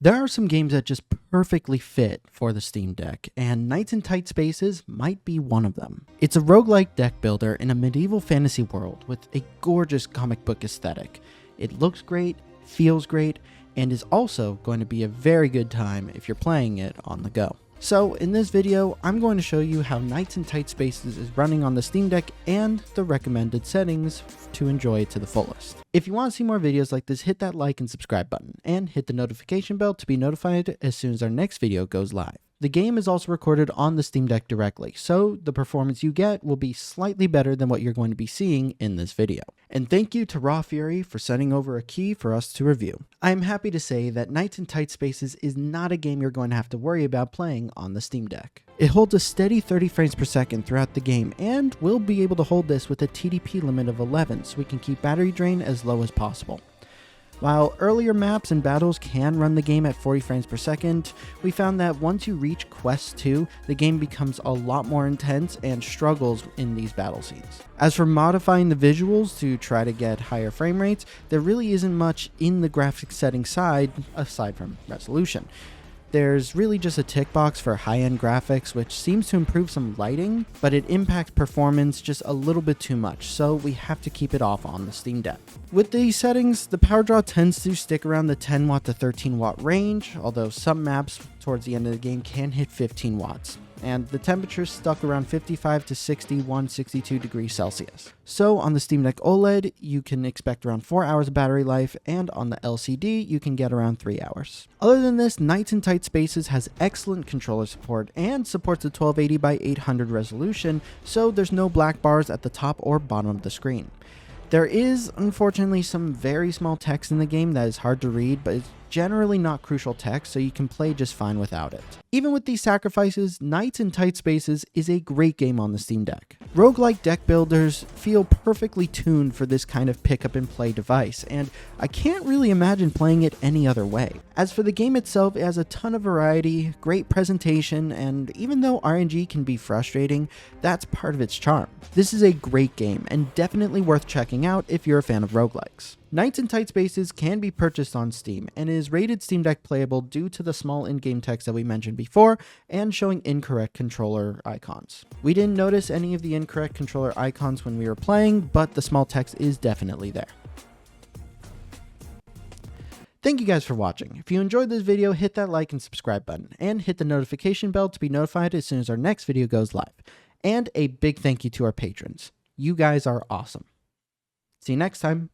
There are some games that just perfectly fit for the Steam Deck, and Knights in Tight Spaces might be one of them. It's a roguelike deck builder in a medieval fantasy world with a gorgeous comic book aesthetic. It looks great, feels great, and is also going to be a very good time if you're playing it on the go. So in this video, I'm going to show you how Knights in Tight Spaces is running on the Steam Deck and the recommended settings to enjoy it to the fullest. If you want to see more videos like this, hit that like and subscribe button, and hit the notification bell to be notified as soon as our next video goes live. The game is also recorded on the Steam Deck directly, so the performance you get will be slightly better than what you're going to be seeing in this video. And thank you to Raw Fury for sending over a key for us to review. I am happy to say that Knights in Tight Spaces is not a game you're going to have to worry about playing on the Steam Deck. It holds a steady 30 frames per second throughout the game, and we'll be able to hold this with a TDP limit of 11 so we can keep battery drain as low as possible. While earlier maps and battles can run the game at 40 frames per second, we found that once you reach Quest 2, the game becomes a lot more intense and struggles in these battle scenes. As for modifying the visuals to try to get higher frame rates, there really isn't much in the graphics setting side aside from resolution. There's really just a tick box for high-end graphics, which seems to improve some lighting, but it impacts performance just a little bit too much, so we have to keep it off on the Steam Deck. With these settings, the power draw tends to stick around the 10 watt to 13 watt range, although some maps towards the end of the game can hit 15 watts. And the temperature stuck around 55 to 61, 62 degrees Celsius. So on the Steam Deck OLED, you can expect around 4 hours of battery life, and on the LCD, you can get around 3 hours. Other than this, Knights in Tight Spaces has excellent controller support and supports a 1280 by 800 resolution, so there's no black bars at the top or bottom of the screen. There is, unfortunately, some very small text in the game that is hard to read, but it's generally not crucial text, so you can play just fine without it. Even with these sacrifices, Knights in Tight Spaces is a great game on the Steam Deck. Roguelike deck builders feel perfectly tuned for this kind of pick up and play device, and I can't really imagine playing it any other way. As for the game itself, it has a ton of variety, great presentation, and even though RNG can be frustrating, that's part of its charm. This is a great game, and definitely worth checking out if you're a fan of roguelikes. Knights in Tight Spaces can be purchased on Steam and is rated Steam Deck playable due to the small in-game text that we mentioned before and showing incorrect controller icons. We didn't notice any of the incorrect controller icons when we were playing, but the small text is definitely there. Thank you guys for watching. If you enjoyed this video, hit that like and subscribe button, and hit the notification bell to be notified as soon as our next video goes live. And a big thank you to our patrons. You guys are awesome. See you next time.